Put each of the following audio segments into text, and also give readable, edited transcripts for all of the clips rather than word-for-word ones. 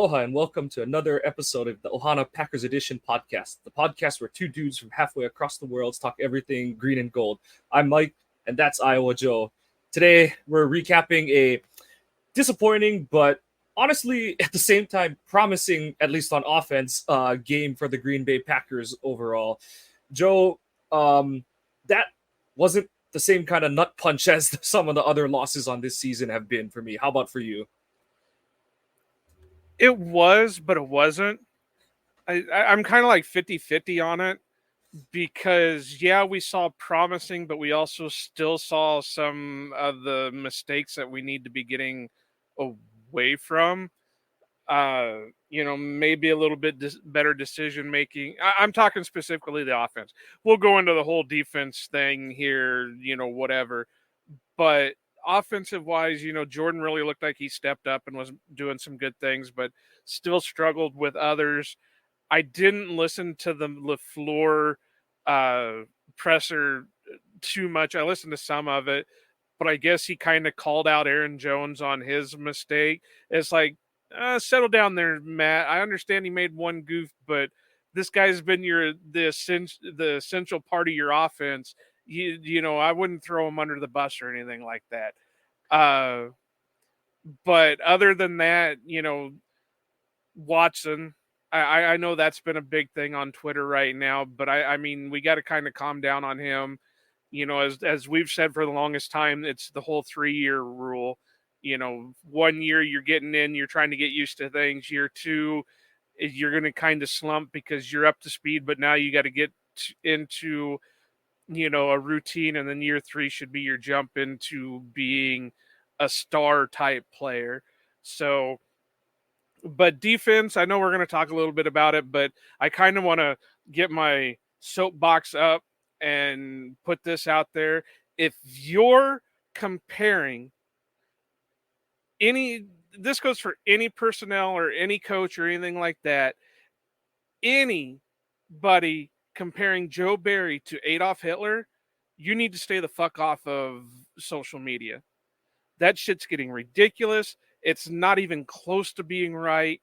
Aloha and welcome to another episode of the Ohana Packers Edition podcast, the podcast where two dudes from halfway across the world talk everything green and gold. I'm Mike, and that's Iowa Joe. Today, we're recapping a disappointing, but honestly, at the same time, promising, at least on offense, game for the Green Bay Packers overall. Joe, that wasn't the same kind of nut punch as some of the other losses on this season have been for me. How about for you? It was, but it wasn't. I'm kind of like 50-50 on it because, yeah, we saw promising, but we also still saw some of the mistakes that we need to be getting away from. Maybe a little bit better decision making. I'm talking specifically the offense. We'll go into the whole defense thing here, whatever. But offensive wise, Jordan really looked like he stepped up and was doing some good things, but still struggled with others. I didn't listen to the LaFleur presser too much. I listened to some of it, but I guess he kind of called out Aaron Jones on his mistake. It's like, settle down there, Matt. I understand he made one goof, but this guy's been the essential part of your offense. I wouldn't throw him under the bus or anything like that. But other than that, Watson, I know that's been a big thing on Twitter right now, but I mean, we got to kind of calm down on him. As we've said for the longest time, it's the whole 3-year rule. 1 year you're getting in, you're trying to get used to things. Year 2, you're going to kind of slump because you're up to speed, but now you got to get into a routine, and then year 3 should be your jump into being a star type player. So, but defense, I know we're going to talk a little bit about it, but I kind of want to get my soapbox up and put this out there. If you're comparing this goes for any personnel or any coach or anything like that, anybody comparing Joe Barry to Adolf Hitler, you need to stay the fuck off of social media. That shit's getting ridiculous. It's not even close to being right.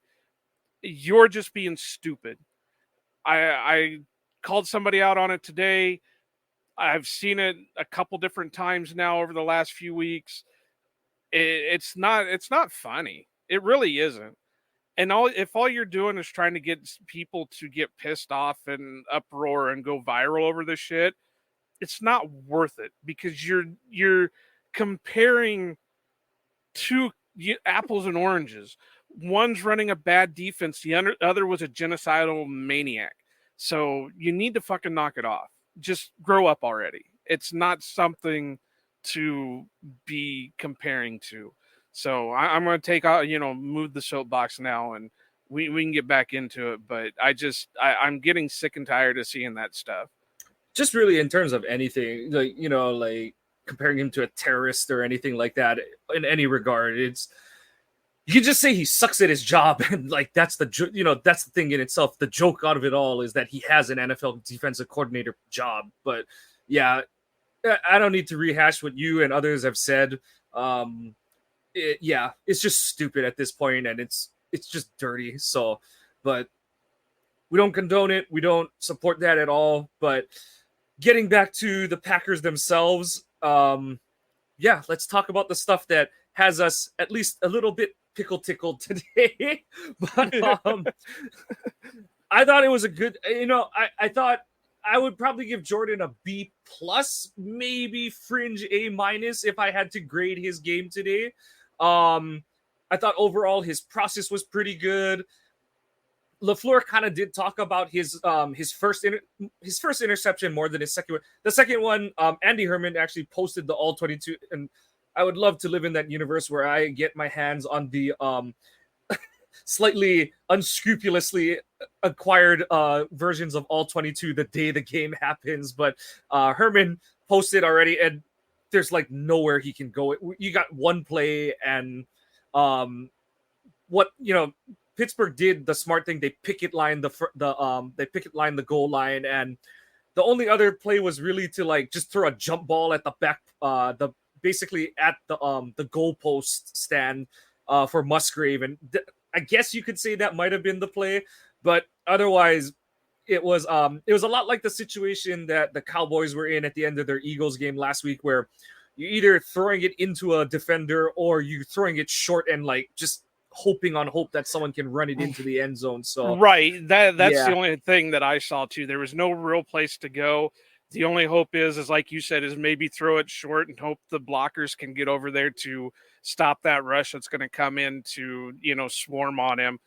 You're just being stupid. I called somebody out on it today. I've seen it a couple different times now over the last few weeks. It's not funny. It really isn't. And if all you're doing is trying to get people to get pissed off and uproar and go viral over this shit, it's not worth it because you're comparing two apples and oranges. One's running a bad defense. The other was a genocidal maniac. So you need to fucking knock it off. Just grow up already. It's not something to be comparing to. So I'm going to take out, move the soapbox now, and we can get back into it. But I'm getting sick and tired of seeing that stuff. Just really in terms of anything, like comparing him to a terrorist or anything like that in any regard, you can just say he sucks at his job, and like that's the thing in itself. The joke out of it all is that he has an NFL defensive coordinator job. But yeah, I don't need to rehash what you and others have said. It's just stupid at this point, and it's just dirty. So, but we don't condone it. We don't support that at all. But getting back to the Packers themselves, let's talk about the stuff that has us at least a little bit tickled today. But I thought it was a good. I thought I would probably give Jordan a B+, maybe fringe A- if I had to grade his game today. I thought overall his process was pretty good. LaFleur kind of did talk about his first interception more than his second one. The second one, Andy Herman actually posted the all 22, and I would love to live in that universe where I get my hands on the slightly unscrupulously acquired versions of all 22 the day the game happens. But Herman posted already, and there's like nowhere he can go. You got one play, and Pittsburgh did the smart thing. They picket line the goal line, and the only other play was really to like just throw a jump ball at the back, basically at the goalpost stand for Musgrave, and I guess you could say that might have been the play, but otherwise it was a lot like the situation that the Cowboys were in at the end of their Eagles game last week, where you're either throwing it into a defender or you throwing it short and like just hoping on hope that someone can run it into the end zone. So right, that's the yeah. only thing that I saw too. There was no real place to go. The only hope is like you said, is maybe throw it short and hope the blockers can get over there to stop that rush that's going to come in to, swarm on him.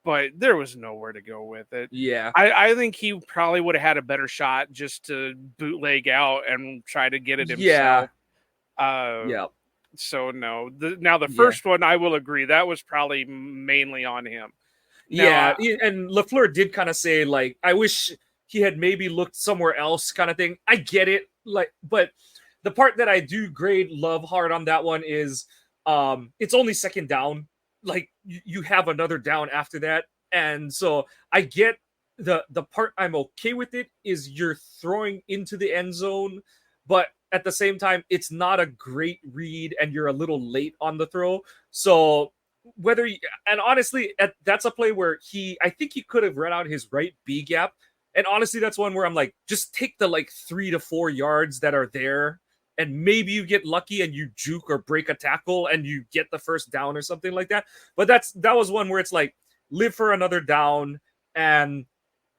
But there was nowhere to go with it. Yeah. I think he probably would have had a better shot just to bootleg out and try to get it Yeah. himself. Yeah. So no. The first one, I will agree, that was probably mainly on him. Now, and LaFleur did kind of say, like, I wish he had maybe looked somewhere else, kind of thing. I get it, like, but the part that I do grade Love hard on that one is, it's only second down. Like, you have another down after that, and so I get the part I'm okay with it is you're throwing into the end zone, but at the same time, it's not a great read, and you're a little late on the throw. So whether and honestly, that's a play where I think he could have run out his right B gap, and honestly, that's one where I'm like, just take the like 3 to 4 yards that are there, and maybe you get lucky and you juke or break a tackle and you get the first down or something like that. But that was one where it's like, live for another down, and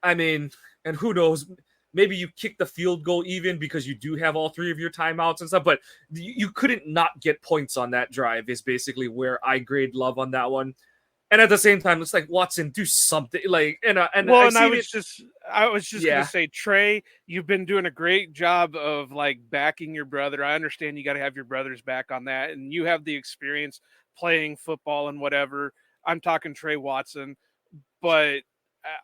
I mean, and who knows, maybe you kick the field goal even because you do have all 3 of your timeouts and stuff, but you couldn't not get points on that drive is basically where I grade Love on that one. And at the same time, it's like, Watson, do something. Like, I was just gonna say, Trey, you've been doing a great job of like backing your brother. I understand you got to have your brother's back on that, and you have the experience playing football and whatever. I'm talking Trey Watson, but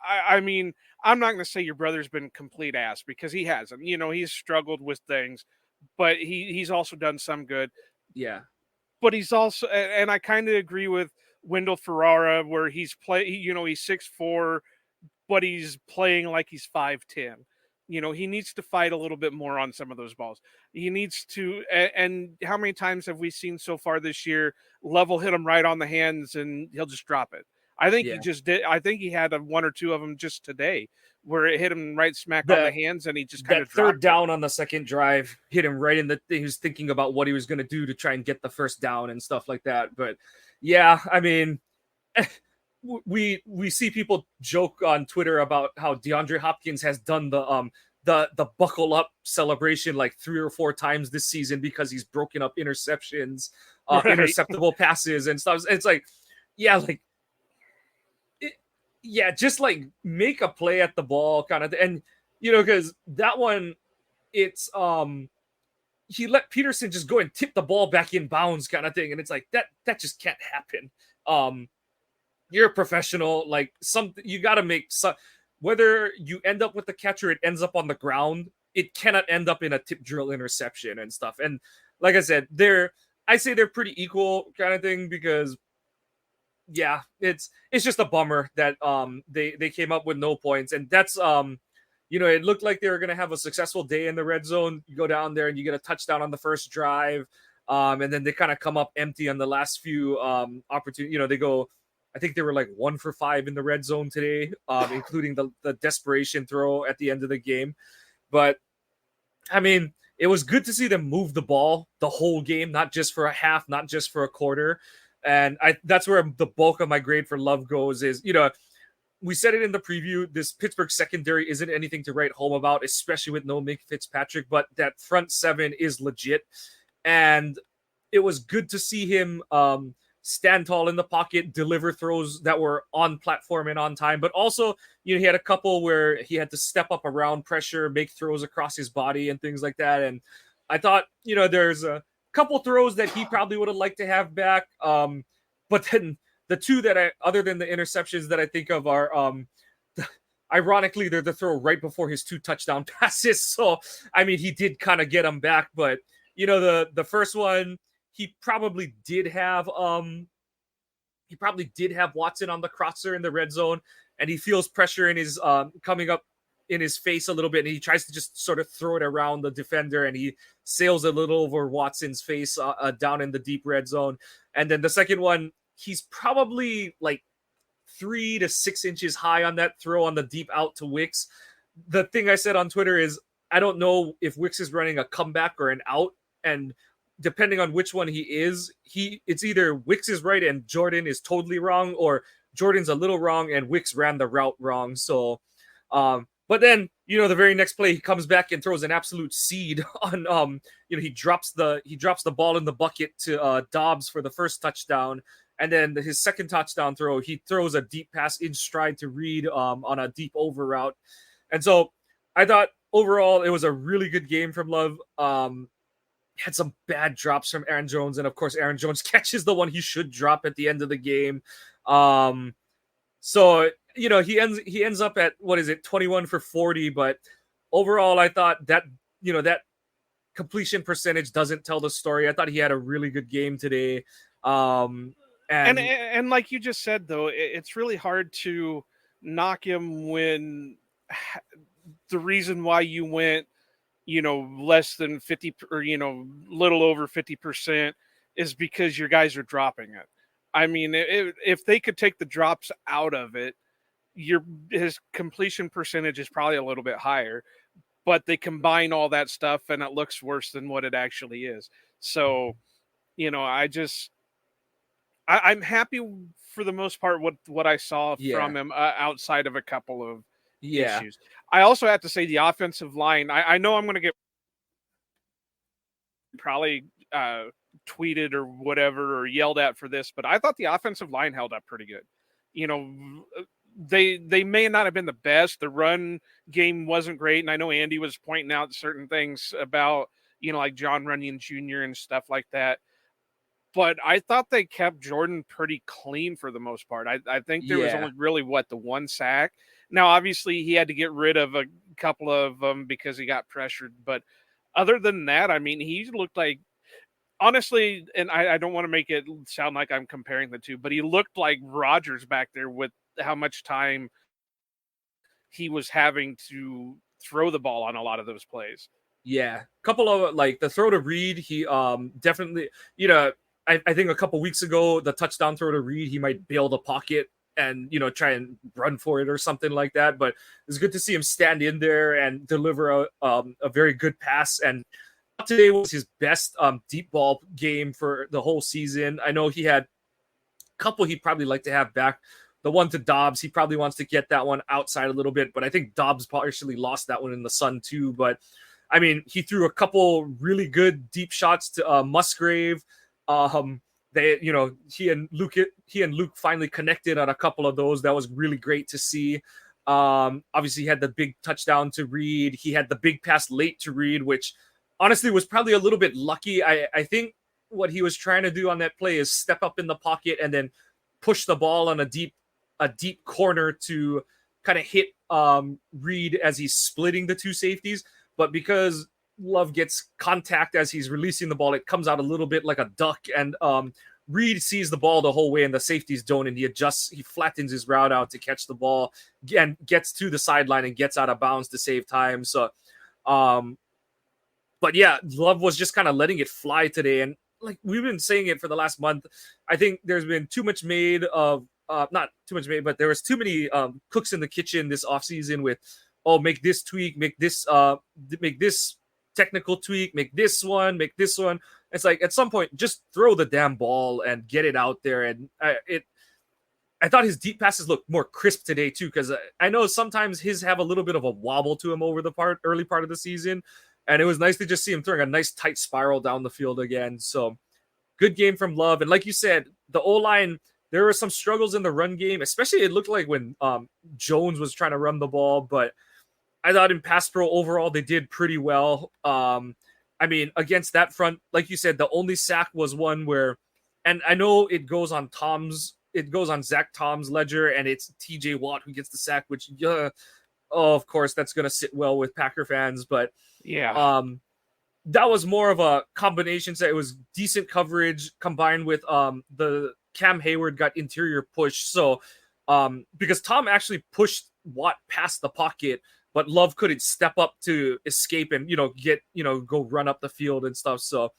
I mean, I'm not going to say your brother's been complete ass, because he hasn't. He's struggled with things, but he's also done some good. Yeah. But he's also, and I kind of agree with Wendell Ferrara, where he's 6'4", but he's playing like he's 5'10". He needs to fight a little bit more on some of those balls. He needs to, and how many times have we seen so far this year, Level hit him right on the hands and he'll just drop it? I think he just did. I think he had 1 or 2 of them just today where it hit him right smack on the hands, and he just kind of third down on the second drive hit him right in the. He was thinking about what he was going to do to try and get the first down and stuff like that. But yeah, I mean, we see people joke on Twitter about how DeAndre Hopkins has done the buckle up celebration like 3 or 4 times this season because he's broken up interceptions, interceptable passes and stuff. It's like, yeah, like. Yeah, just like make a play at the ball kind of, and because that one, it's he let Peterson just go and tip the ball back in bounds kind of thing, and it's like that just can't happen. You're a professional, like you got to make some, whether you end up with the catch or it ends up on the ground, it cannot end up in a tip drill interception and stuff. And like I said, I say they're pretty equal kind of thing, because yeah, it's just a bummer that they came up with no points, and that's it looked like they were gonna have a successful day in the red zone. You go down there and you get a touchdown on the first drive, and then they kind of come up empty on the last few opportunities. They go, I think they were like 1 for 5 in the red zone today, including the desperation throw at the end of the game. But I mean, it was good to see them move the ball the whole game, not just for a half, not just for a quarter. And that's where the bulk of my grade for Love goes is, we said it in the preview, this Pittsburgh secondary isn't anything to write home about, especially with no Mick Fitzpatrick, but that front 7 is legit. And it was good to see him stand tall in the pocket, deliver throws that were on platform and on time, but also, he had a couple where he had to step up around pressure, make throws across his body and things like that. And I thought, there's a couple throws that he probably would have liked to have back. But then the 2 that other than the interceptions that I think of are, ironically, they're the throw right before his 2 touchdown passes. So, I mean, he did kind of get them back, but the first one, he probably did have Watson on the crosser in the red zone, and he feels pressure in his coming up in his face a little bit, and he tries to just sort of throw it around the defender, and he sails a little over Watson's face down in the deep red zone. And then the second one, he's probably like 3 to 6 inches high on that throw on the deep out to Wicks. The thing I said on Twitter is I don't know if Wicks is running a comeback or an out, and depending on which one he is, it's either Wicks is right and Jordan is totally wrong, or Jordan's a little wrong and Wicks ran the route wrong. So, but then the very next play he comes back and throws an absolute seed on he drops the ball in the bucket to Dobbs for the first touchdown, and then his second touchdown throw he throws a deep pass in stride to Reed on a deep over route, and so I thought overall it was a really good game from Love. Had some bad drops from Aaron Jones, and of course Aaron Jones catches the one he should drop at the end of the game. So he ends up at 21 for 40, but overall I thought that that completion percentage doesn't tell the story. I thought he had a really good game today. And like you just said, though, it's really hard to knock him when the reason why you went less than 50 or little over 50% is because your guys are dropping it. I mean, if they could take the drops out of it, his completion percentage is probably a little bit higher, but they combine all that stuff and it looks worse than what it actually is. So, I'm happy for the most part what I saw from him outside of a couple of issues. I also have to say the offensive line, I know I'm going to get probably tweeted or whatever or yelled at for this, but I thought the offensive line held up pretty good. They may not have been the best. The run game wasn't great, and I know Andy was pointing out certain things about like John Runyon Jr. and stuff like that. But I thought they kept Jordan pretty clean for the most part. I think there was only really the one sack. Now, obviously, he had to get rid of a couple of them because he got pressured. But other than that, I mean, he looked like, honestly, and I don't want to make it sound like I'm comparing the two, but he looked like Rodgers back there with how much time he was having to throw the ball on a lot of those plays. Yeah. A couple of, like, the throw to Reed, he definitely, I think a couple weeks ago, the touchdown throw to Reed, he might bail the pocket and try and run for it or something like that. But it's good to see him stand in there and deliver a very good pass. And today was his best deep ball game for the whole season. I know he had a couple he'd probably like to have back. The one to Dobbs, he probably wants to get that one outside a little bit, but I think Dobbs partially lost that one in the sun too. But I mean, he threw a couple really good deep shots to Musgrave. He and Luke finally connected on a couple of those. That was really great to see. Obviously, he had the big touchdown to Reed. He had the big pass late to Reed, which honestly was probably a little bit lucky. I think what he was trying to do on that play is step up in the pocket and then push the ball on a deep corner to kind of hit Reed as he's splitting the two safeties. But because Love gets contact as he's releasing the ball, it comes out a little bit like a duck, and Reed sees the ball the whole way and the safeties don't, and he flattens his route out to catch the ball and gets to the sideline and gets out of bounds to save time. So but yeah, Love was just kind of letting it fly today, and like we've been saying it for the last month, I think there's been too much made of not too much made, but there was too many cooks in the kitchen this offseason with make this tweak, make this technical tweak, make this one. It's like at some point just throw the damn ball and get it out there. And I thought his deep passes looked more crisp today too, because I know sometimes his have a little bit of a wobble to him over the early part of the season, and it was nice to just see him throwing a nice tight spiral down the field again. So good game from Love. And like you said, the O-line, there were some struggles in the run game, especially it looked like when Jones was trying to run the ball, but I thought in pass pro overall, they did pretty well. I mean, against that front, like you said, the only sack was one where, and I know it goes on Zach Tom's ledger, and it's TJ Watt who gets the sack, which, of course, that's going to sit well with Packer fans. But yeah, that was more of a combination. So it was decent coverage combined with the Cam Hayward got interior push. So because Tom actually pushed Watt past the pocket, but Love couldn't step up to escape and, go run up the field and stuff. So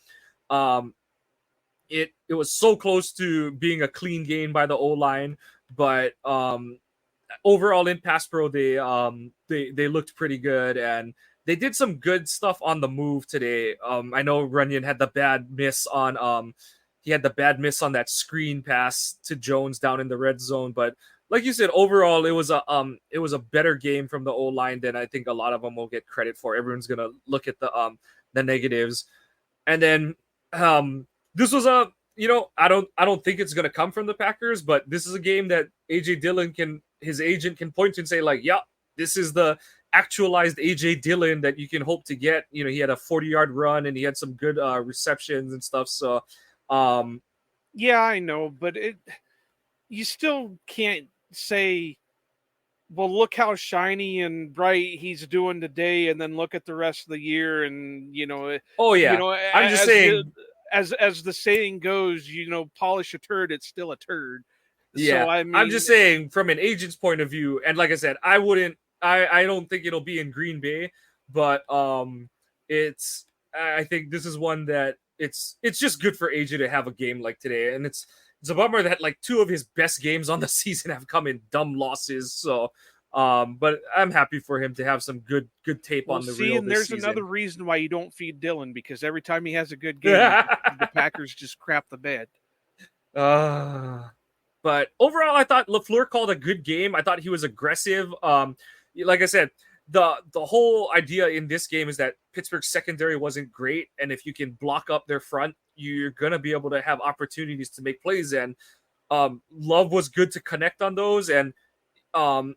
it was so close to being a clean game by the O-line. but overall in pass pro they looked pretty good, and they did some good stuff on the move today. I know Runyon had the bad miss on that screen pass to Jones down in the red zone, but like you said, overall it was a better game from the O line than I think a lot of them will get credit for. Everyone's gonna look at the negatives, and then this was a I don't think it's gonna come from the Packers, but this is a game that AJ Dillon his agent can point to and say like, yeah, this is the actualized AJ Dillon that you can hope to get. He had a 40-yard run and he had some good receptions and stuff. So, yeah, I know, but you still can't say, well, look how shiny and bright he's doing today, and then look at the rest of the year, and oh yeah, I'm just saying, as the saying goes, polish a turd, it's still a turd. Yeah, so I mean, I'm just saying from an agent's point of view, and like I said, I don't think it'll be in Green Bay, but I think this is one that it's just good for AJ to have a game like today, and it's a bummer that like two of his best games on the season have come in dumb losses. So, but I'm happy for him to have some good tape on the reel and this there's season. another reason why you don't feed Dillon, because every time he has a good game, the Packers just crap the bed. But overall, I thought LaFleur called a good game. I thought he was aggressive. Like I said, the whole idea in this game is that Pittsburgh's secondary wasn't great, and if you can block up their front, you're gonna be able to have opportunities to make plays. And Love was good to connect on those. And some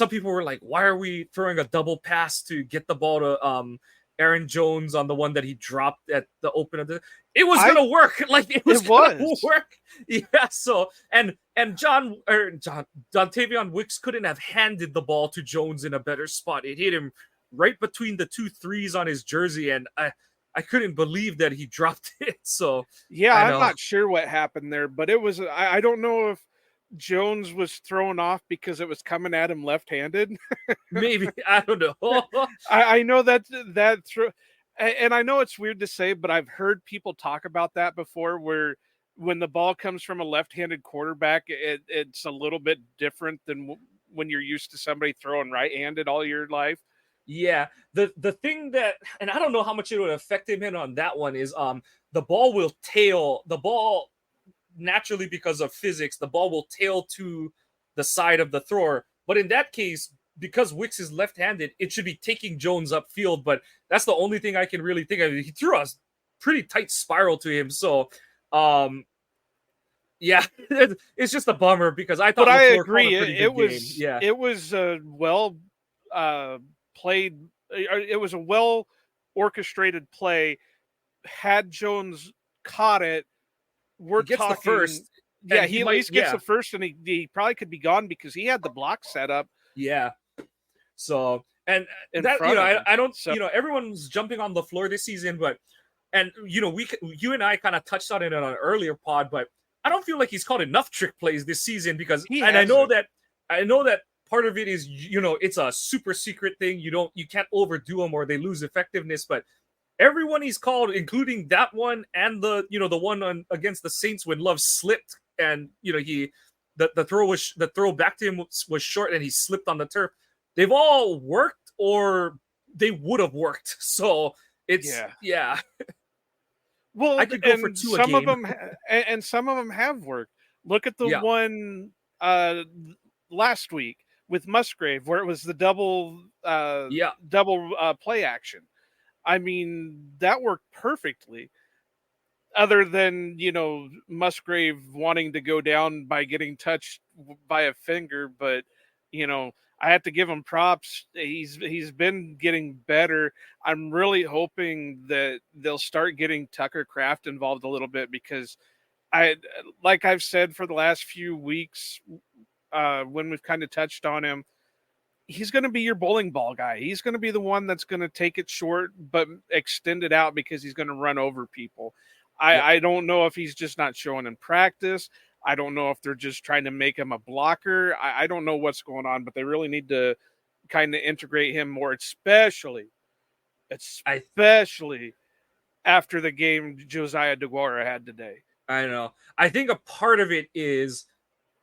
people were like, "Why are we throwing a double pass to get the ball to Aaron Jones on the one that he dropped at the open of the?" It was gonna work. Like it was gonna work. Yeah. So and Dontavion Wicks couldn't have handed the ball to Jones in a better spot. It hit him right between the 2 threes on his jersey, and I couldn't believe that he dropped it. So yeah, I'm not sure what happened there, but it was I don't know if Jones was thrown off because it was coming at him left-handed. Maybe, I don't know. I know that and I know it's weird to say, but I've heard people talk about that before, where when the ball comes from a left-handed quarterback, it's a little bit different than when you're used to somebody throwing right-handed all your life. Yeah, the thing that, and I don't know how much it would affect him on that one, is the ball will tail the ball naturally because of physics. The ball will tail to the side of the thrower, but in that case, because Wicks is left-handed, it should be taking Jones upfield. But that's the only thing I can really think of. He threw a pretty tight spiral to him, so yeah, it's just a bummer because I thought. But I agree, it was well played. It was a well orchestrated play. Had Jones caught it, we're talking the first. Yeah, he at least gets the first, and he probably could be gone because he had the block set up. Yeah. So, and that, I don't, everyone's jumping on LaFleur this season, but, and you and I kind of touched on it on an earlier pod, but I don't feel like he's called enough trick plays this season because, I know that part of it is, it's a super secret thing. You can't overdo them or they lose effectiveness, but everyone he's called, including that one and the one against the Saints when Love slipped and, the throw back to him was short and he slipped on the turf. They've all worked or they would have worked. So it's, yeah. Well, I could go for two some of them, and some of them have worked. Look at the one last week with Musgrave, where it was the double play action. I mean, that worked perfectly. Other than Musgrave wanting to go down by getting touched by a finger, but I have to give him props. He's been getting better. I'm really hoping that they'll start getting Tucker Kraft involved a little bit, because like I've said for the last few weeks, when we've kind of touched on him, he's going to be your bowling ball guy. He's going to be the one that's going to take it short but extend it out because he's going to run over people. I don't know if he's just not showing in practice. I don't know if they're just trying to make him a blocker. I don't know what's going on, but they really need to kind of integrate him more, especially after the game Josiah DeGuara had today. I know. I think a part of it is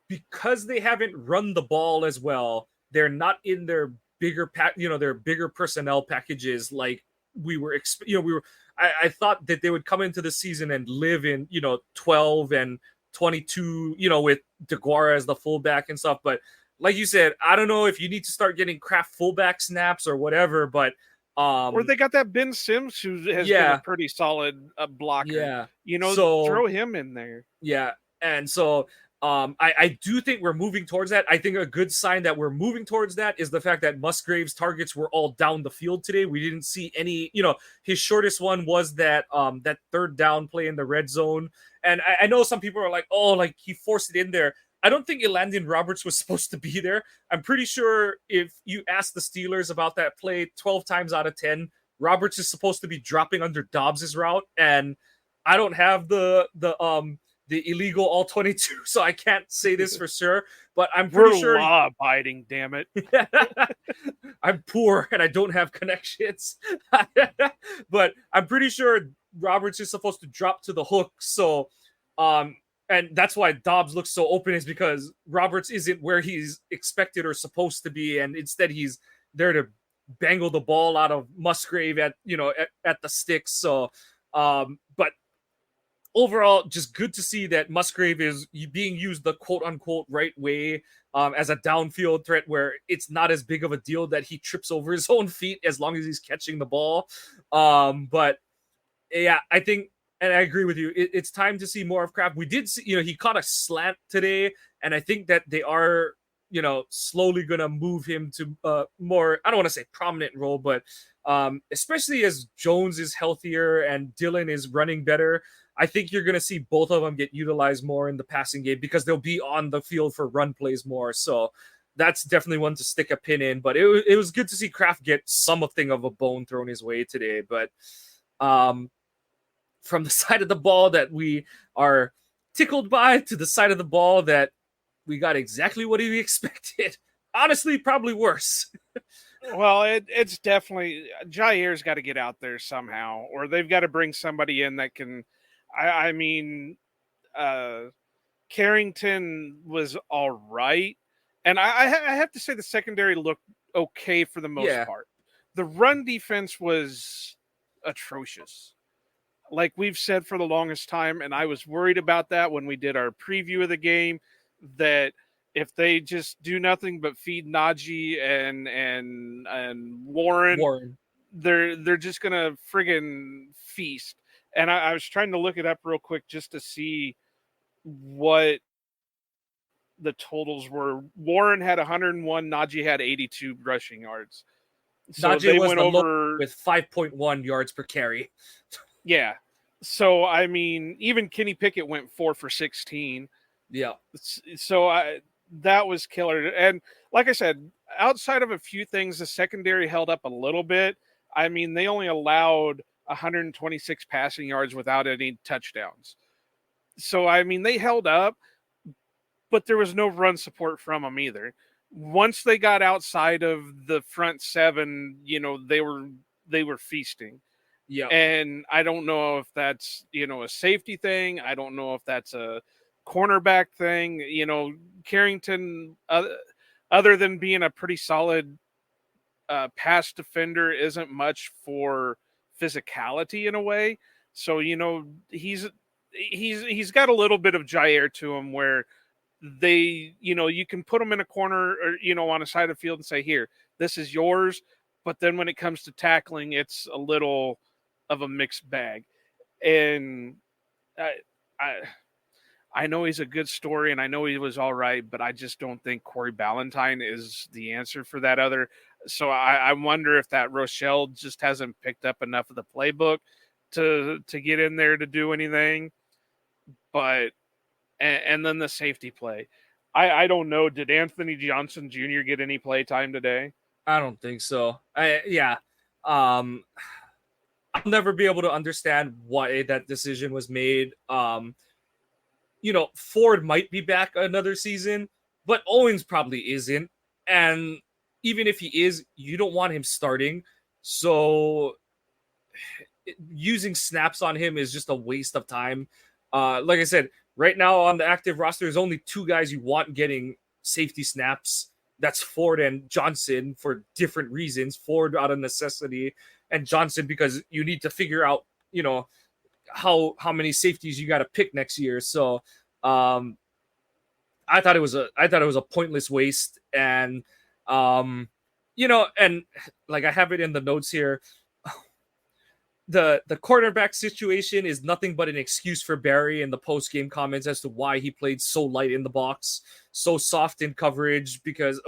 because they haven't run the ball as well, they're not in their their bigger personnel packages like we were, we were. I thought that they would come into the season and live in 12 and 22, with DeGuara as the fullback and stuff. But like you said, I don't know if you need to start getting Kraft fullback snaps or whatever, but or they got that Ben Sims who has been a pretty solid blocker. Yeah. So throw him in there. Yeah. And so I do think we're moving towards that. I think a good sign that we're moving towards that is the fact that Musgrave's targets were all down the field today. We didn't see any, his shortest one was that that third down play in the red zone. And I know some people are like, oh, like he forced it in there. I don't think Elandon Roberts was supposed to be there. I'm pretty sure if you ask the Steelers about that play 12 times out of 10, Roberts is supposed to be dropping under Dobbs's route. And I don't have the illegal all 22, so I can't say this for sure, but I'm pretty sure we're law abiding, damn it. I'm poor and I don't have connections. But I'm pretty sure Roberts is supposed to drop to the hook. So and that's why Dobbs looks so open, is because Roberts isn't where he's expected or supposed to be, and instead he's there to bangle the ball out of Musgrave at the sticks. So but overall, just good to see that Musgrave is being used the quote-unquote right way, as a downfield threat where it's not as big of a deal that he trips over his own feet as long as he's catching the ball. But yeah, I think, and I agree with you, it's time to see more of Kraft. We did see, he caught a slant today, and I think that they are, slowly going to move him to more, I don't want to say prominent role, but especially as Jones is healthier and Dillon is running better, I think you're going to see both of them get utilized more in the passing game because they'll be on the field for run plays more. So that's definitely one to stick a pin in. But it was good to see Kraft get something of a bone thrown his way today. But from the side of the ball that we are tickled by to the side of the ball that we got exactly what we expected. Honestly, probably worse. Well, it's definitely, Jair's got to get out there somehow, or they've got to bring somebody in that can. I mean, Carrington was all right, and I have to say the secondary looked okay for the most part. The run defense was atrocious, like we've said for the longest time, and I was worried about that when we did our preview of the game, that if they just do nothing but feed Najee and Warren, they're just gonna friggin' feast. And I was trying to look it up real quick just to see what the totals were. Warren had 101, Najee had 82 rushing yards. So Najee was went over with 5.1 yards per carry. Yeah. So I mean, even Kenny Pickett went 4 for 16. Yeah. So that was killer. And like I said, outside of a few things, the secondary held up a little bit. I mean, they only allowed 126 passing yards without any touchdowns. So, I mean, they held up, but there was no run support from them either. Once they got outside of the front seven, they were feasting. Yeah. And I don't know if that's, a safety thing. I don't know if that's a cornerback thing. Carrington, other than being a pretty solid pass defender, isn't much for physicality in a way. So, he's got a little bit of Jair to him where they, you can put him in a corner or, on a side of the field and say, here, this is yours. But then when it comes to tackling, it's a little of a mixed bag. And I know he's a good story and I know he was all right, but I just don't think Corey Ballantyne is the answer for that other. So I wonder if that Rochelle just hasn't picked up enough of the playbook to get in there to do anything. But, and then the safety play. I don't know. Did Anthony Johnson Jr. get any play time today? I don't think so. I'll never be able to understand why that decision was made. Ford might be back another season, but Owens probably isn't. And even if he is, you don't want him starting. So using snaps on him is just a waste of time. Like I said, right now on the active roster, there's only two guys you want getting safety snaps. That's Ford and Johnson for different reasons. Ford out of necessity, and Johnson because you need to figure out, how many safeties you got to pick next year. So I thought it was a pointless waste, and and like I have it in the notes here. The quarterback situation is nothing but an excuse for Barry in the post game comments as to why he played so light in the box, so soft in coverage, because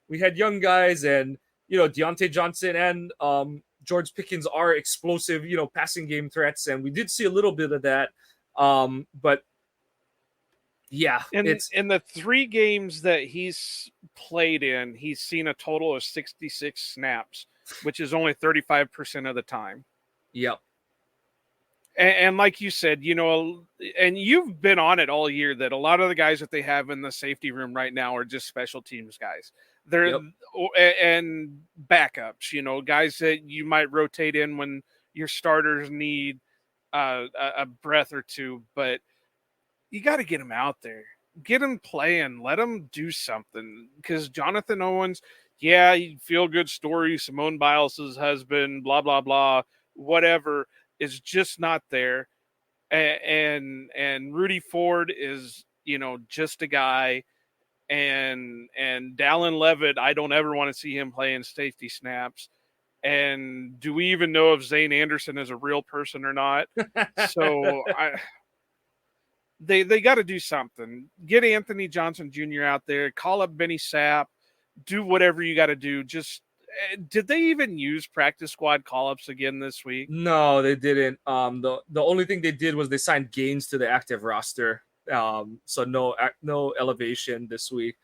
we had young guys, and Deontay Johnson and George Pickens are explosive, passing game threats, and we did see a little bit of that. But yeah, in the 3 games that he's played in, he's seen a total of 66 snaps, which is only 35% of the time. Yep. And like you said, and you've been on it all year that a lot of the guys that they have in the safety room right now are just special teams guys. They're and backups, guys that you might rotate in when your starters need a breath or two, but you got to get them out there, get them playing, let them do something. Because Jonathan Owens, feel good story, Simone Biles' husband, blah blah blah, whatever, is just not there. And Rudy Ford is, just a guy. And Dallin Levitt, I don't ever want to see him playing safety snaps. And do we even know if Zane Anderson is a real person or not? So they got to do something. Get Anthony Johnson Jr. out there, call up Benny Sapp, do whatever you got to do. Just did they even use practice squad call-ups again this week? No, they didn't. The only thing they did was they signed Gaines to the active roster. So no elevation this week.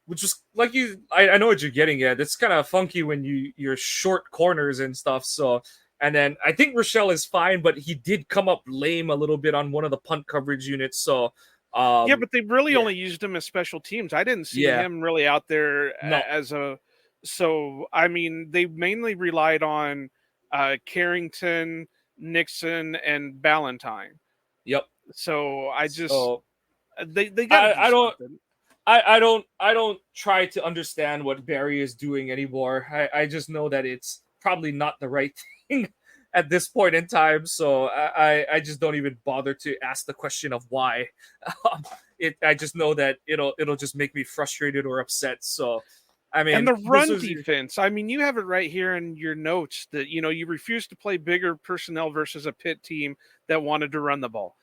Which was like I know what you're getting at. It's kind of funky when you're short corners and stuff. So, and then I think Rochelle is fine, but he did come up lame a little bit on one of the punt coverage units. So, but they really only used him as special teams. I didn't see him really out there as a. So, I mean, they mainly relied on Carrington, Nixon, and Ballantyne. Yep. So I just they got. I don't try to understand what Barry is doing anymore. I just know that it's probably not the right thing at this point in time. So I just don't even bother to ask the question of why. I just know that it'll just make me frustrated or upset. So I mean, and the run defense. I mean, you have it right here in your notes that you refuse to play bigger personnel versus a Pitt team that wanted to run the ball.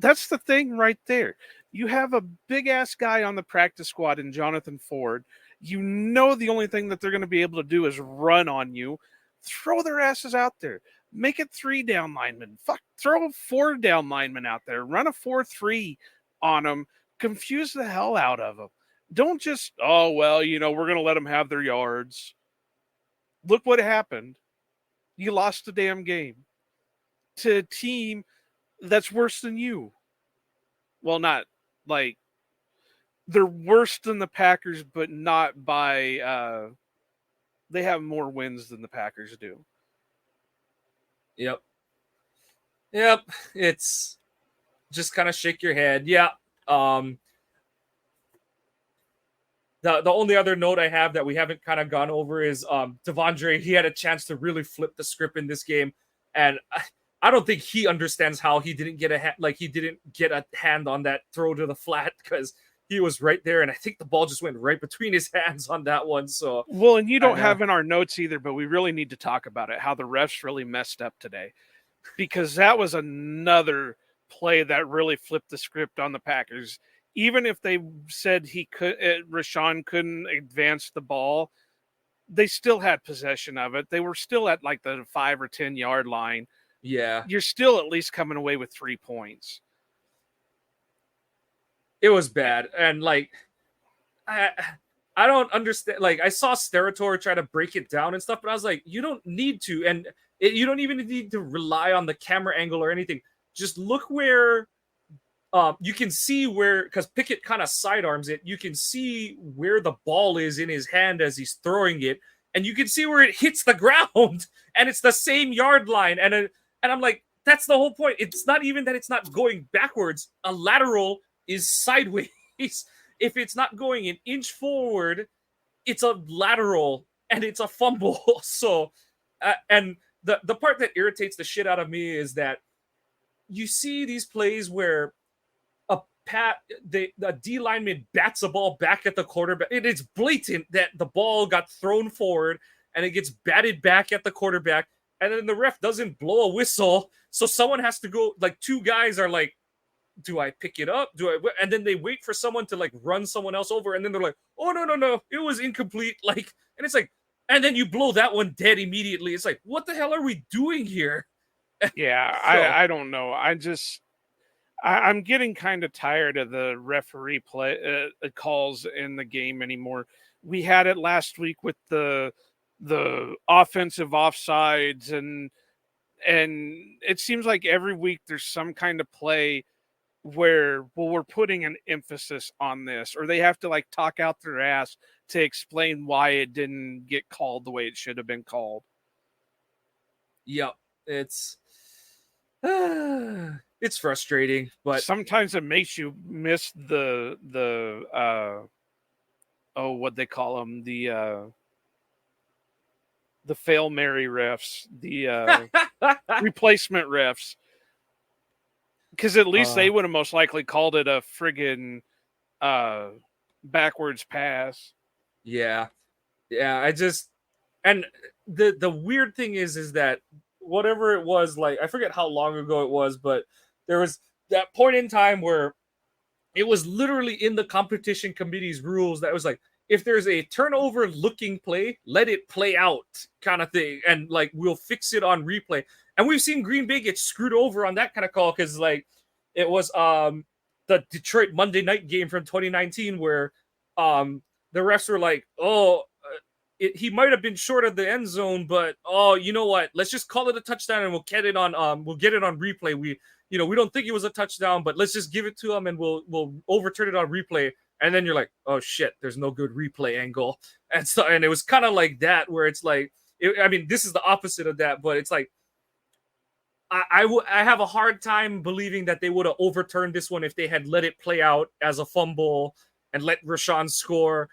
That's the thing right there. You have a big-ass guy on the practice squad in Jonathan Ford. The only thing that they're going to be able to do is run on you. Throw their asses out there. Make it 3 down linemen. Throw 4 down linemen out there. Run a 4-3 on them. Confuse the hell out of them. Don't just, we're going to let them have their yards. Look what happened. You lost the damn game to a team that's worse than you. Well, not like they're worse than the Packers, but not by they have more wins than the Packers do. Yep. It's just kind of shake your head. Yeah. The only other note I have that we haven't kind of gone over is Devondre. He had a chance to really flip the script in this game, and I don't think he understands how he didn't get a hand on that throw to the flat, because he was right there, and I think the ball just went right between his hands on that one. So and you don't have in our notes either, but we really need to talk about it, how the refs really messed up today, because that was another play that really flipped the script on the Packers. Even if they said Rashawn couldn't advance the ball, they still had possession of it. They were still at like the 5 or 10 yard line. Yeah. You're still at least coming away with 3 points. It was bad. And like, I don't understand. Like, I saw Sterator try to break it down and stuff, but I was like, you don't need to. And you don't even need to rely on the camera angle or anything. Just look where you can see where, because Pickett kind of sidearms it. You can see where the ball is in his hand as he's throwing it. And you can see where it hits the ground. And it's the same yard line. And I'm like, that's the whole point. It's not even that it's not going backwards. A lateral is sideways. If it's not going an inch forward, it's a lateral and it's a fumble. So, and the part that irritates the shit out of me is that you see these plays where the D lineman bats a ball back at the quarterback. It is blatant that the ball got thrown forward and it gets batted back at the quarterback, and then the ref doesn't blow a whistle, so someone has to go. Like two guys are like, "Do I pick it up? Do I?" And then they wait for someone to like run someone else over, and then they're like, "Oh no, it was incomplete." Like, and it's like, and then you blow that one dead immediately. It's like, what the hell are we doing here? Yeah, So, I don't know. I'm getting kind of tired of the referee calls in the game anymore. We had it last week with the offensive offsides, and it seems like every week there's some kind of play where, well, we're putting an emphasis on this, or they have to like talk out their ass to explain why it didn't get called the way it should have been called. yep, it's frustrating, but sometimes it makes you miss the what they call them, the fail Mary refs, the replacement refs, because at least they would have most likely called it a friggin' backwards pass. Yeah, I just, and the weird thing is that whatever it was, like I forget how long ago it was, but there was that point in time where it was literally in the competition committee's rules that was like, if there's a turnover looking play, let it play out kind of thing, and like we'll fix it on replay. And we've seen Green Bay get screwed over on that kind of call, because like it was the Detroit Monday night game from 2019 where the refs were like, oh, he might have been short of the end zone, but oh, you know what? Let's just call it a touchdown and we'll get it on replay. We don't think it was a touchdown, but let's just give it to him and we'll overturn it on replay. And then you're like, oh shit, there's no good replay angle. And it was kind of like that, where it's like, this is the opposite of that, but it's like, I have a hard time believing that they would have overturned this one if they had let it play out as a fumble and let Rashawn score.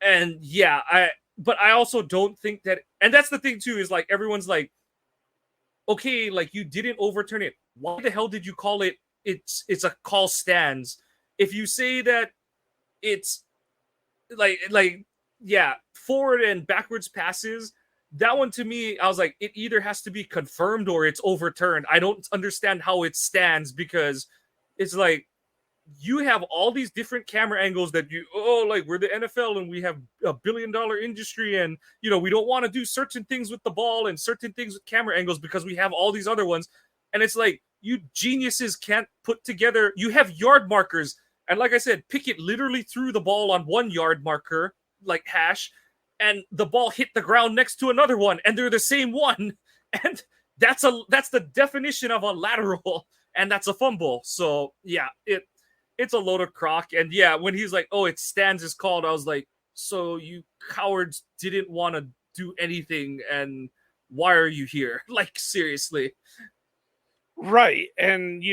And yeah, but I also don't think that, and that's the thing too, is like everyone's like, okay, like you didn't overturn it. Why the hell did you call it? It's a call stands. If you say that it's like yeah, forward and backwards passes, that one to me, I was like, it either has to be confirmed or it's overturned. I don't understand how it stands, because it's like, you have all these different camera angles that like we're the NFL and we have $1 billion industry, and we don't want to do certain things with the ball and certain things with camera angles because we have all these other ones. And it's like, you geniuses can't put together, you have yard markers, and like I said, Pickett literally threw the ball on 1 yard marker, like hash, and the ball hit the ground next to another one, and they're the same one. And that's the definition of a lateral, and that's a fumble. So yeah, it's a load of crock. And yeah, when he's like, oh, it stands is called, I was like, so you cowards didn't want to do anything, and why are you here? Like, seriously. Right. And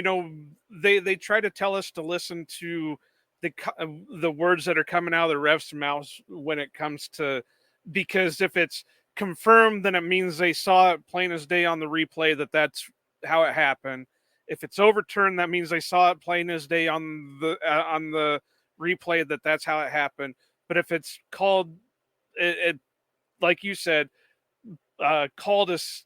they try to tell us to listen to the words that are coming out of the ref's mouths when it comes to, because if it's confirmed, then it means they saw it plain as day on the replay that's how it happened. If it's overturned, that means they saw it plain as day on the replay that's how it happened. But if it's called, it like you said, called as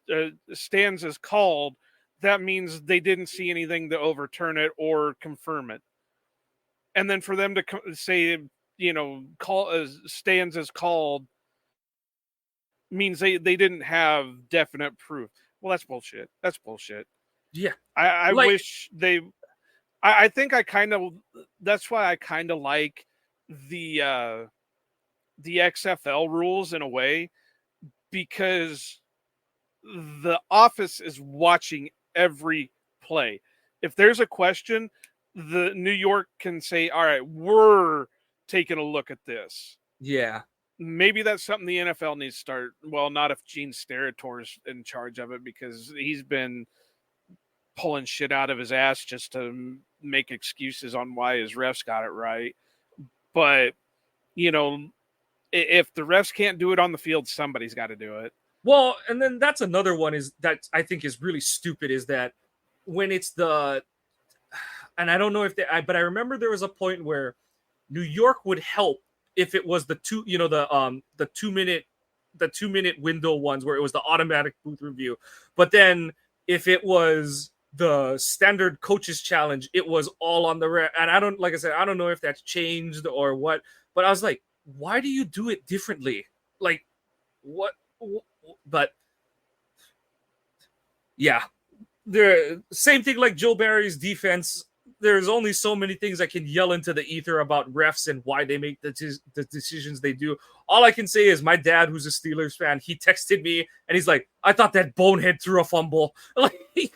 stands as called, that means they didn't see anything to overturn it or confirm it. And then for them to say, call as stands as called, means they didn't have definite proof. Well, that's bullshit. That's bullshit. Yeah. I wish they, I think I kind of, that's why I kind of like the XFL rules in a way, because the office is watching every play. If there's a question, the New York can say, all right, we're taking a look at this. Yeah. Maybe that's something the NFL needs to start. Well, not if Gene Steratore is in charge of it, because he's been pulling shit out of his ass just to make excuses on why his refs got it right. But, you know, if the refs can't do it on the field, somebody's got to do it. Well, and then that's another one is that I think is really stupid is that when it's the, and I don't know if but I remember there was a point where New York would help if it was the 2-minute window ones where it was the automatic booth review. But then if it was the standard coaches challenge, it was all on the and I don't, like I said, I don't know if that's changed or what, but I was like, why do you do it differently? Like, what? But yeah, the same thing like Joe Barry's defense. There's only so many things I can yell into the ether about refs and why they make the decisions they do. All I can say is my dad, who's a Steelers fan, he texted me and he's like, I thought that bonehead threw a fumble. Like he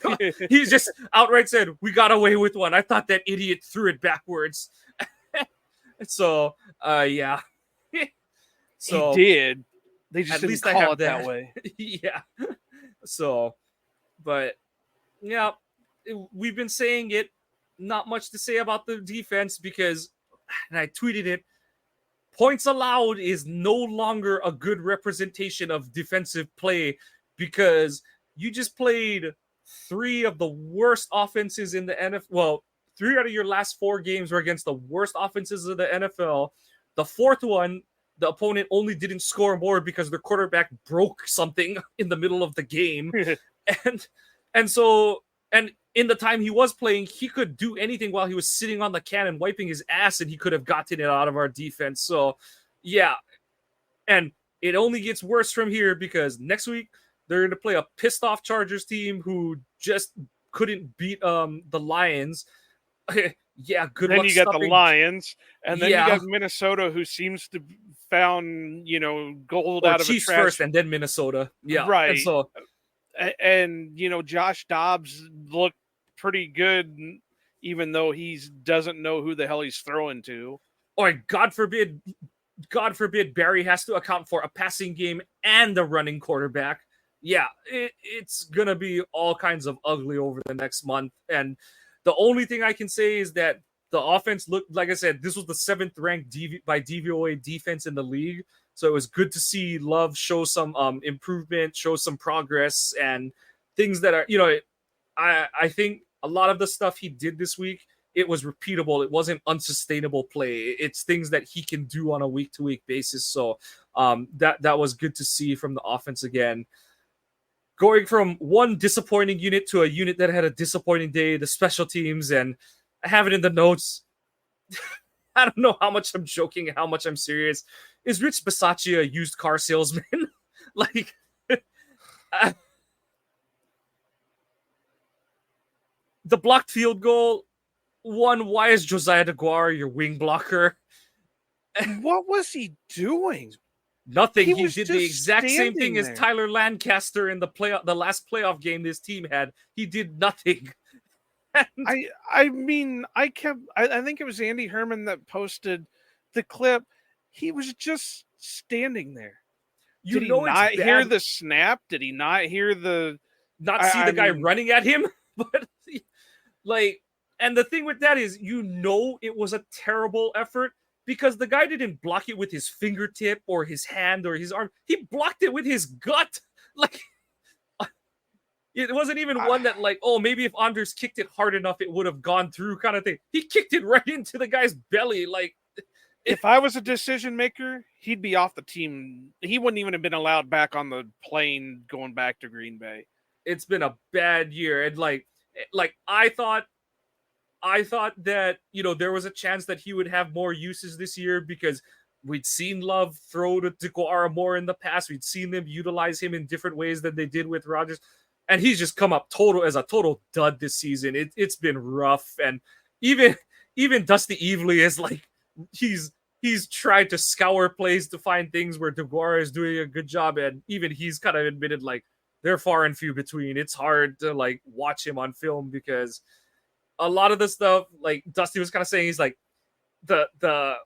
just outright said, we got away with one. I thought that idiot threw it backwards. So, yeah. So he did. They just at didn't least call it that way. Yeah. So, but yeah, we've been saying it. Not much to say about the defense because, and I tweeted it, points allowed is no longer a good representation of defensive play because you just played 3 of the worst offenses in the NFL. Well, 3 out of your last 4 games were against the worst offenses of the NFL. The 4th one, the opponent only didn't score more because their quarterback broke something in the middle of the game. and so in the time he was playing, he could do anything while he was sitting on the can and wiping his ass, and he could have gotten it out of our defense. So, yeah. And it only gets worse from here because next week they're going to play a pissed-off Chargers team who just couldn't beat the Lions. Yeah, good luck. Then you got the Lions, and then you got Minnesota, who seems to found, gold out of Chiefs a trash first and then Minnesota. Yeah, right. And so, and Josh Dobbs looked pretty good, even though he doesn't know who the hell he's throwing to. Or God forbid, Barry has to account for a passing game and a running quarterback. Yeah, it's gonna be all kinds of ugly over the next month. And the only thing I can say is that the offense looked, like I said, this was the 7th ranked by DVOA defense in the league. So it was good to see Love show some improvement, show some progress, and things that are, I think a lot of the stuff he did this week, it was repeatable. It wasn't unsustainable play. It's things that he can do on a week-to-week basis. So that was good to see from the offense again. Going from one disappointing unit to a unit that had a disappointing day, the special teams, and I have it in the notes. I don't know how much I'm joking and how much I'm serious. Is Rich Bisaccia a used car salesman? Like, the blocked field goal. One, why is Josiah DeGuara your wing blocker? What was he doing? Nothing. He did the exact same thing as Tyler Lancaster in the last playoff game this team had. He did nothing. I think it was Andy Herman that posted the clip. He was just standing there. Did he not hear the snap? Did he not hear see the guy running at him? But and the thing with that is, it was a terrible effort because the guy didn't block it with his fingertip or his hand or his arm. He blocked it with his gut. Like, it wasn't even one that maybe if Anders kicked it hard enough, it would have gone through kind of thing. He kicked it right into the guy's belly. Like, if I was a decision maker, he'd be off the team. He wouldn't even have been allowed back on the plane going back to Green Bay. It's been a bad year. And I thought that, there was a chance that he would have more uses this year because we'd seen Love throw to DeGuara more in the past. We'd seen them utilize him in different ways than they did with Rodgers. And he's just come up as a total dud this season. It's been rough. And even Dusty Evely is he's tried to scour plays to find things where DeGuara is doing a good job. And even he's kind of admitted they're far and few between. It's hard to watch him on film because a lot of the stuff, Dusty was kind of saying, he's the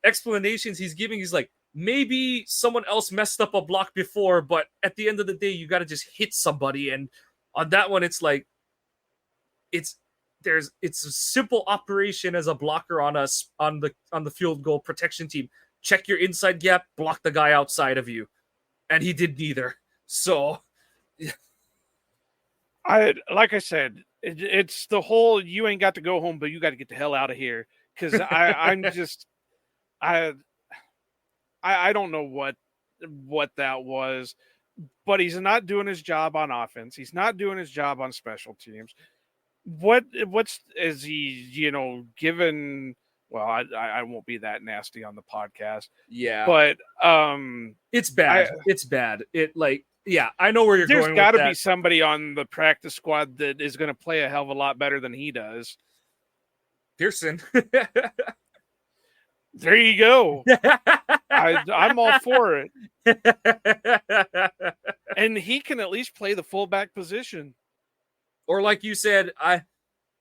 explanations he's giving, he's maybe someone else messed up a block before, but at the end of the day, you got to just hit somebody. And on that one, it's it's it's a simple operation as a blocker on us on the field goal protection team. Check your inside gap, block the guy outside of you, and he did neither. So, like I said, it's the whole you ain't got to go home, but you got to get the hell out of here. Because I'm just I don't know what that was, but he's not doing his job on offense. He's not doing his job on special teams. What's is he given? Well, I won't be that nasty on the podcast. yeah, But it's bad. It's bad. I know where you're going. There's got to be somebody on the practice squad that is going to play a hell of a lot better than he does. Pearson. There you go. I'm all for it. And he can at least play the fullback position. Or like you said, I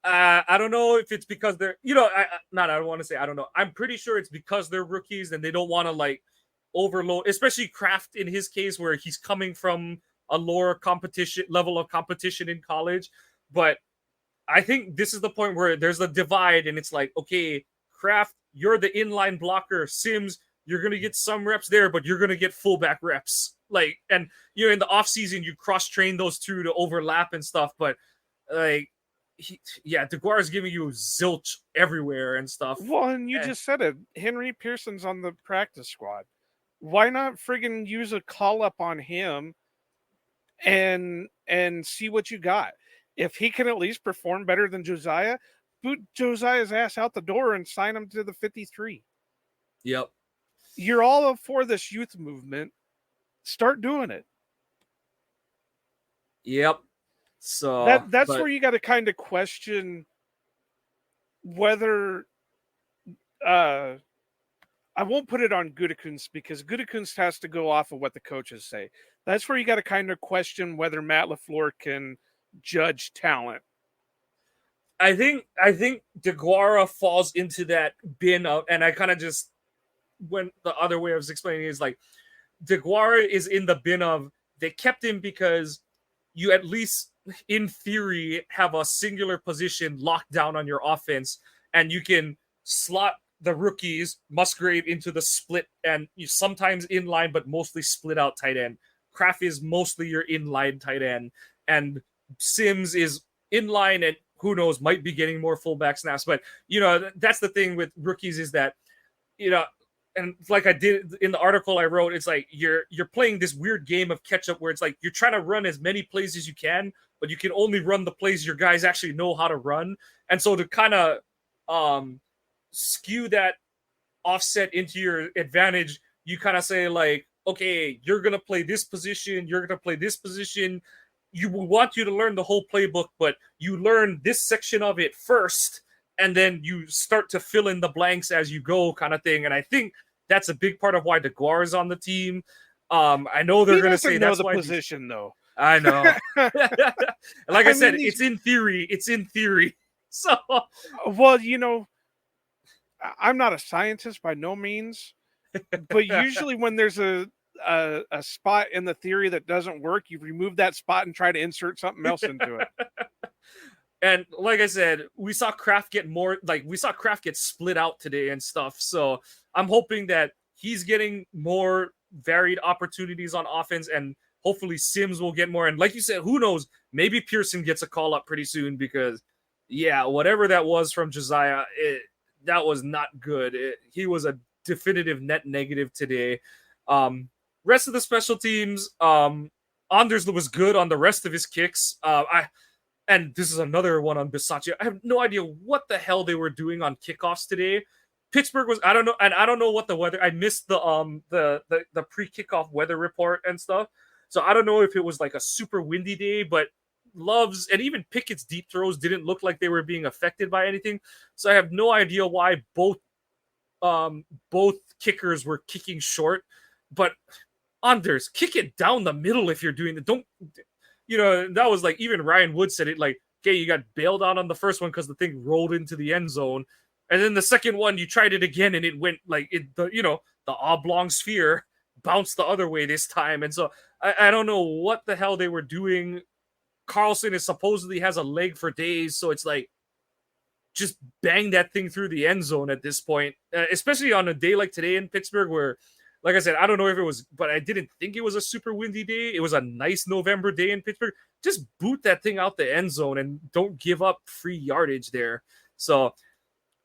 don't know if it's because they're, I don't want to say I don't know. I'm pretty sure it's because they're rookies and they don't want to overload, especially Kraft in his case where he's coming from a lower level of competition in college. But I think this is the point where there's a divide and it's like, okay, Kraft, you're the inline blocker. Sims, you're going to get some reps there, but you're going to get fullback reps. And in the offseason, you cross-train those two to overlap and stuff. But DeGuara's giving you zilch everywhere and stuff. Well, and you just said it. Henry Pearson's on the practice squad. Why not friggin' use a call-up on him and see what you got? If he can at least perform better than Josiah, boot Josiah's ass out the door and sign him to the 53. Yep. You're all for this youth movement. Start doing it. Yep. So that's where you got to kind of question whether I won't put it on Gutekunst because Gutekunst has to go off of what the coaches say. That's where you got to kind of question whether Matt LaFleur can judge talent. I think DeGuara falls into that bin of, and I kind of just went the other way I was explaining is DeGuara is in the bin of they kept him because you at least in theory have a singular position locked down on your offense and you can slot the rookies Musgrave into the split and you sometimes inline but mostly split out tight end. Kraft is mostly your inline tight end and Sims is inline and who knows, might be getting more fullback snaps. But, that's the thing with rookies is that, and like I did in the article I wrote, it's like you're playing this weird game of catch up where it's like you're trying to run as many plays as you can, but you can only run the plays your guys actually know how to run. And so to kind of skew that offset into your advantage, you kind of say okay, you're going to play this position, you're going to play this position. You want you to learn the whole playbook, but you learn this section of it first, and then you start to fill in the blanks as you go kind of thing. And I think that's a big part of why DeGuara is on the team. I know they're going to say that's why position, though. I know. Like I said, it's in theory. It's in theory. So, well, I'm not a scientist by no means, but usually when there's a spot in the theory that doesn't work, you remove that spot and try to insert something else into it. And like I said, we saw Kraft get split out today and stuff. So I'm hoping that he's getting more varied opportunities on offense and hopefully Sims will get more. And like you said, who knows, maybe Pearson gets a call up pretty soon because whatever that was from Josiah, that was not good. He was a definitive net negative today. Rest of the special teams, Anders was good on the rest of his kicks. And this is another one on Bisaccia. I have no idea what the hell they were doing on kickoffs today. Pittsburgh was, I don't know, and I don't know what the weather. I missed the pre-kickoff weather report and stuff. So I don't know if it was a super windy day, but Love's and even Pickett's deep throws didn't look like they were being affected by anything. So I have no idea why both kickers were kicking short. But Anders, kick it down the middle if you're doing it. Don't, that was even Ryan Wood said it okay, you got bailed out on the first one because the thing rolled into the end zone. And then the second one, you tried it again and it went the oblong sphere bounced the other way this time. And so I don't know what the hell they were doing Carlson is supposedly has a leg for days, so it's like just bang that thing through the end zone at this point, especially on a day like today in Pittsburgh where, like I said, I don't know if it was, but I didn't think it was a super windy day. It was a nice November day in Pittsburgh. Just boot that thing out the end zone and don't give up free yardage there. So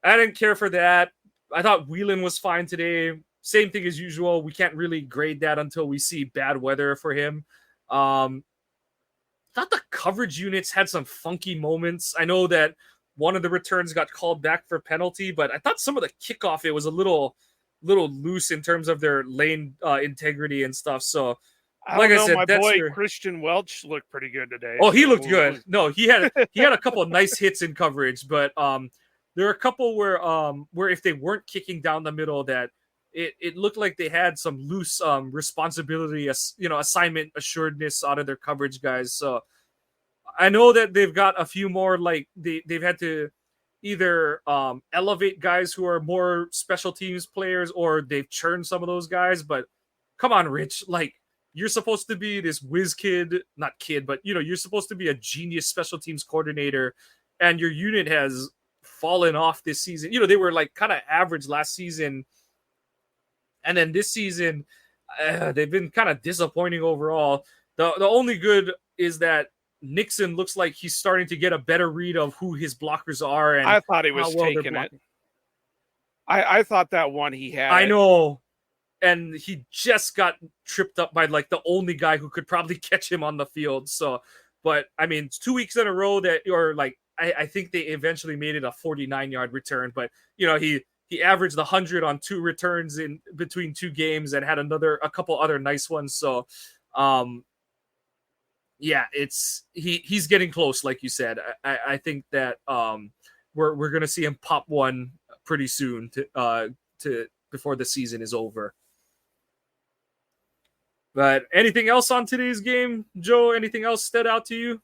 I didn't care for that. I thought Whelan was fine today. Same thing as usual. We can't really grade that until we see bad weather for him. Thought the coverage units had some funky moments. I know that one of the returns got called back for penalty, but I thought some of the kickoff, it was a little loose in terms of their lane integrity and stuff. So, like I said, my boy Christian Welch looked pretty good today. Oh, he looked good. No, he had a couple of nice hits in coverage, but there are a couple where if they weren't kicking down the middle, that it looked like they had some loose responsibility, assignment assuredness out of their coverage guys. So I know that they've got a few more, like they've had to either elevate guys who are more special teams players, or they've churned some of those guys. But come on, Rich, like you're supposed to be this whiz kid, not kid, but you're supposed to be a genius special teams coordinator, and your unit has fallen off this season. They were like kind of average last season, and then this season they've been kind of disappointing overall. The only good is that Nixon looks like he's starting to get a better read of who his blockers are. And I thought he was taking it. I thought that one he had. I know. And he just got tripped up by like the only guy who could probably catch him on the field. So, but I mean, 2 weeks in a row that, or like, I think they eventually made it a 49-yard return, but he averaged 100 on 2 returns in between 2 games and had a couple other nice ones. So, yeah, he's getting close, like you said. I think that we're gonna see him pop one pretty soon to before the season is over. But anything else on today's game, Joe? Anything else stood out to you?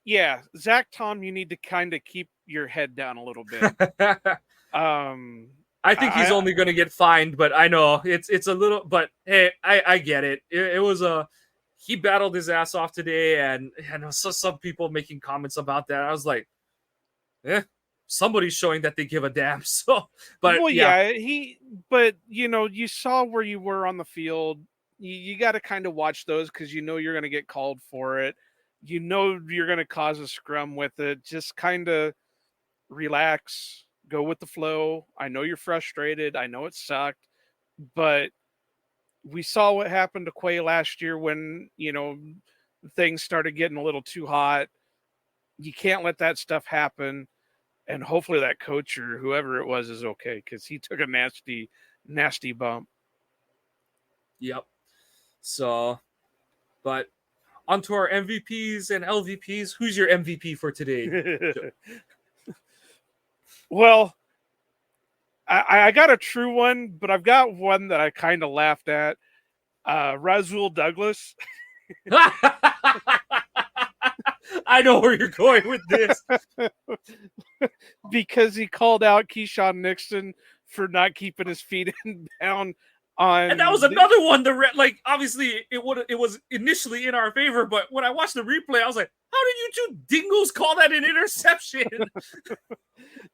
Yeah, Zach Tom, you need to kind of keep your head down a little bit. I think he's only going to get fined, but I know it's a little. But hey, I get it. It was he battled his ass off today, and I saw some people making comments about that. I was like, somebody's showing that they give a damn. So, but well, yeah, you saw where you were on the field. You got to kind of watch those because you're going to get called for it. You're going to cause a scrum with it. Just kind of relax. Go with the flow. I know you're frustrated. I know it sucked, but we saw what happened to Quay last year when, things started getting a little too hot. You can't let that stuff happen. And hopefully that coach or whoever it was is okay, because he took a nasty, nasty bump. Yep. So, but onto our MVPs and LVPs. Who's your MVP for today? Well, I got a true one, but I've got one that I kind of laughed at. Rasul Douglas. I know where you're going with this. Because he called out Keyshawn Nixon for not keeping his feet in bound on. And that was another one. Obviously it was initially in our favor, but when I watched the replay, I was like, how did you two dingoes call that an interception?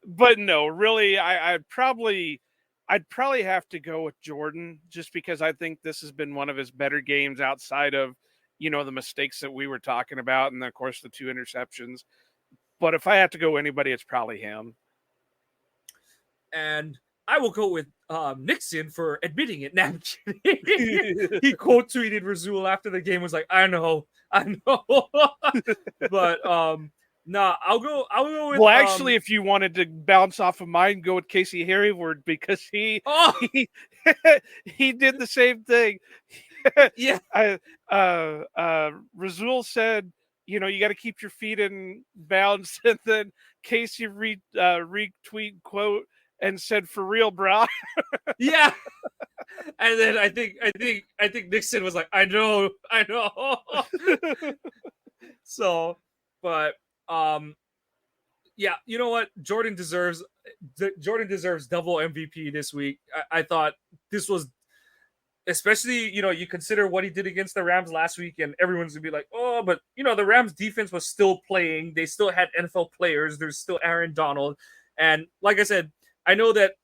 But no, really, I'd probably have to go with Jordan, just because I think this has been one of his better games outside of, the mistakes that we were talking about, and of course the 2 interceptions. But if I have to go anybody, it's probably him. And I will go with Nixon for admitting it. Now, he quote tweeted Rasul after the game, was like, I know. But I'll go with. Well, actually, if you wanted to bounce off of mine, go with Casey Hayward, because he did the same thing. Yeah. Rasul said, you got to keep your feet in bounds, and then Casey retweet quote and said, "For real, bro." Yeah. And then I think Nixon was like, I know. So, but yeah, you know what? Jordan deserves double MVP this week. I thought this was especially, you consider what he did against the Rams last week, and everyone's gonna be like, oh, but the Rams defense was still playing. They still had NFL players. There's still Aaron Donald. And like I said, I know that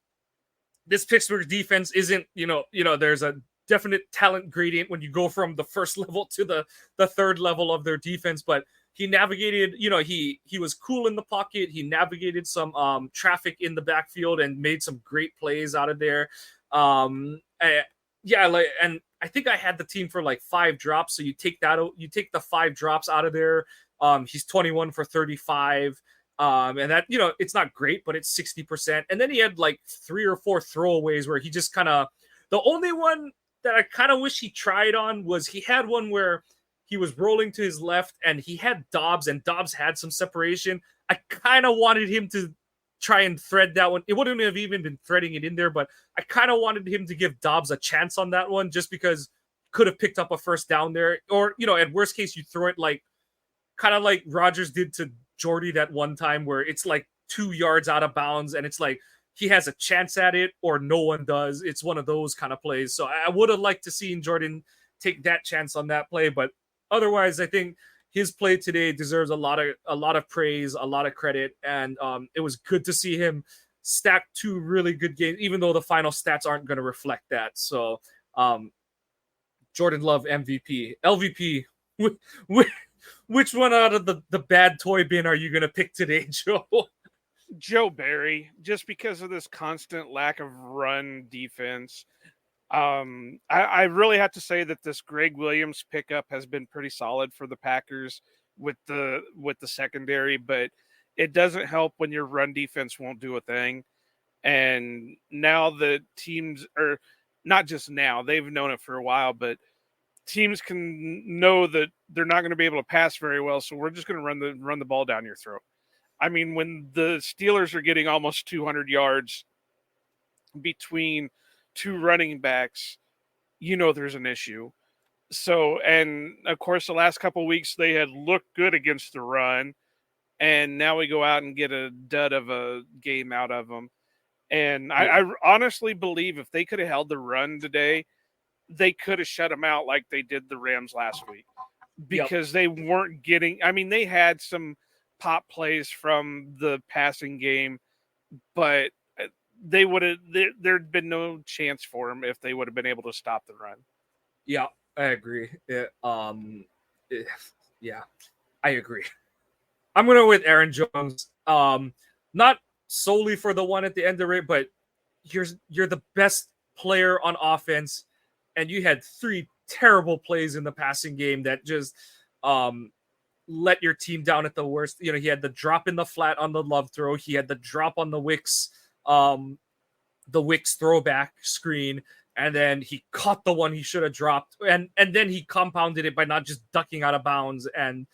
this Pittsburgh defense isn't, there's a definite talent gradient when you go from the first level to the third level of their defense, but he navigated, he was cool in the pocket. He navigated some traffic in the backfield and made some great plays out of there. And I think I had the team for like 5 drops. So you take the 5 drops out of there. He's 21 for 35. And that, it's not great, but it's 60%. And then he had like 3 or 4 throwaways where he just kind of, the only one that I kind of wish he tried on was he had one where he was rolling to his left and he had Dobbs, and Dobbs had some separation. I kind of wanted him to try and thread that one. It wouldn't have even been threading it in there, but I kind of wanted him to give Dobbs a chance on that one just because could have picked up a first down there. Or, at worst case, you throw it like kind of like Rodgers did to Jordy that one time where it's like 2 yards out of bounds and it's like he has a chance at it or no one does. It's one of those kind of plays. So I would have liked to see Jordan take that chance on that play, but otherwise I think his play today deserves a lot of praise, a lot of credit, and it was good to see him stack 2 really good games, even though the final stats aren't going to reflect that. So Jordan Love MVP. LVP, which one out of the bad toy bin are you going to pick today, Joe? Joe Barry, just because of this constant lack of run defense. I really have to say that this Greg Williams pickup has been pretty solid for the Packers with the secondary, but it doesn't help when your run defense won't do a thing. And now the teams are not just now, they've known it for a while, but teams can know that they're not going to be able to pass very well. So we're just going to run the ball down your throat. I mean, when the Steelers are getting almost 200 yards between 2 running backs, there's an issue. So, and of course, the last couple of weeks they had looked good against the run, and now we go out and get a dud of a game out of them. And I honestly believe if they could have held the run today, they could have shut them out like they did the Rams last week, because they weren't getting. I mean, they had some pop plays from the passing game, but they would have. There'd been no chance for them if they would have been able to stop the run. Yeah, I agree. I agree. I'm gonna go with Aaron Jones. Not solely for the one at the end of it, but you're the best player on offense, and you had 3 terrible plays in the passing game that just let your team down at the worst. He had the drop in the flat on the Love throw. He had the drop on the Wicks throwback screen, and then he caught the one he should have dropped, and then he compounded it by not just ducking out of bounds. And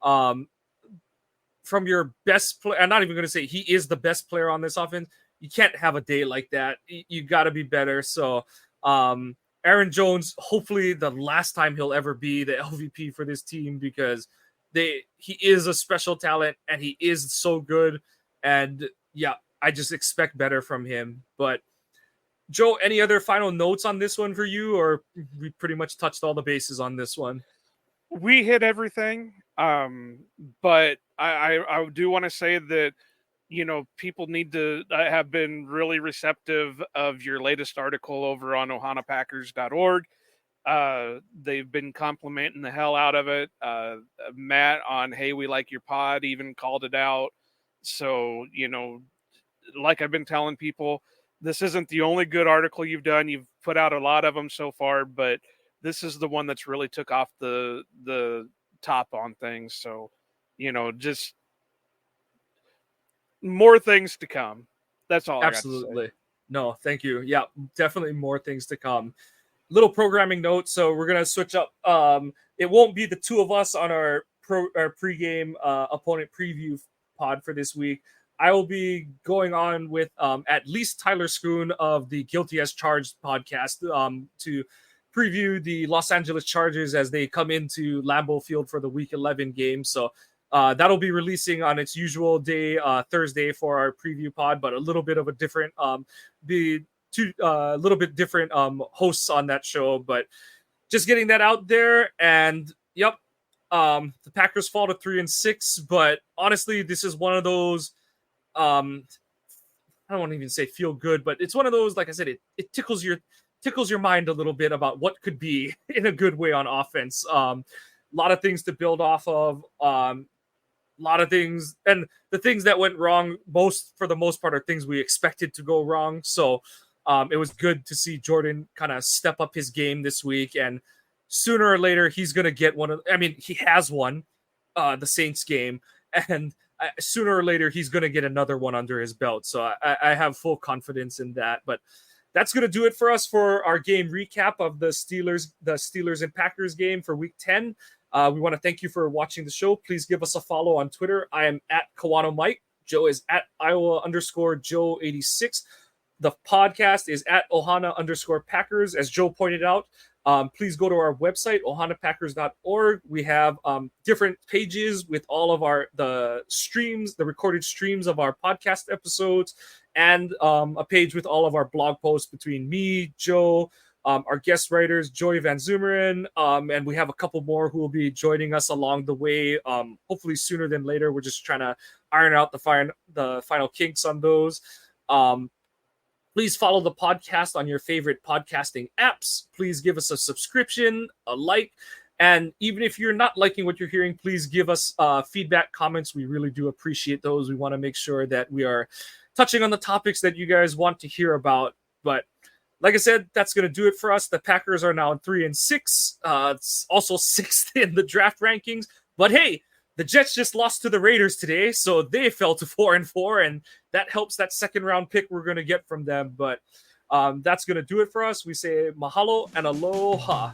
from your best player, I'm not even going to say he is the best player on this offense, you can't have a day like that. You got to be better. So Aaron Jones, hopefully the last time he'll ever be the LVP for this team, because he is a special talent and he is so good. And yeah, I just expect better from him. But Joe, any other final notes on this one for you, or we pretty much touched all the bases on this one? We hit everything. But I do want to say that, people need to have been really receptive of your latest article over on ohanapackers.org. They've been complimenting the hell out of it. Matt on Hey, We Like Your Pod even called it out. So, like I've been telling people, this isn't the only good article you've done. You've put out a lot of them so far, but this is the one that's really took off the top on things. So, just more things to come. That's all. Absolutely. No, thank you. Yeah, definitely more things to come. Little programming note. So we're going to switch up. It won't be the 2 of us on our pregame opponent preview pod for this week. I will be going on with at least Tyler Schoon of the Guilty as Charged podcast to preview the Los Angeles Chargers as they come into Lambeau Field for the Week 11 game. So that'll be releasing on its usual day, Thursday, for our preview pod, but a little bit of a different. Be two little bit different hosts on that show, but just getting that out there. And yep, the Packers fall to 3-6, but honestly, this is one of those. I don't want to even say feel good, but it's one of those, like I said, it tickles your mind a little bit about what could be in a good way on offense. A lot of things to build off of. A lot of things, and the things that went wrong, for the most part, are things we expected to go wrong. So it was good to see Jordan kind of step up his game this week, and sooner or later he's going to get one of. I mean, he has won the Saints game, and sooner or later he's going to get another one under his belt. So I have full confidence in that. But that's going to do it for us for our game recap of the Steelers and Packers game for Week 10. We want to thank you for watching the show. Please give us a follow on Twitter. I am at Kawano Mike. Joe is at Iowa_Joe86. The podcast is at Ohana_Packers. As Joe pointed out, please go to our website, ohanapackers.org. We have different pages with all of the recorded streams of our podcast episodes, and a page with all of our blog posts between me, Joe, our guest writers, Joey Van Zumeren, and we have a couple more who will be joining us along the way, hopefully sooner than later. We're just trying to iron out the final kinks on those. Please follow the podcast on your favorite podcasting apps. Please give us a subscription, a like, and even if you're not liking what you're hearing, please give us feedback, comments. We really do appreciate those. We want to make sure that we are touching on the topics that you guys want to hear about. But like I said, that's going to do it for us. The Packers are now 3-6. It's also 6th in the draft rankings. But hey, the Jets just lost to the Raiders today, so they fell to 4-4, and that helps that second-round pick we're going to get from them. But that's going to do it for us. We say mahalo and aloha.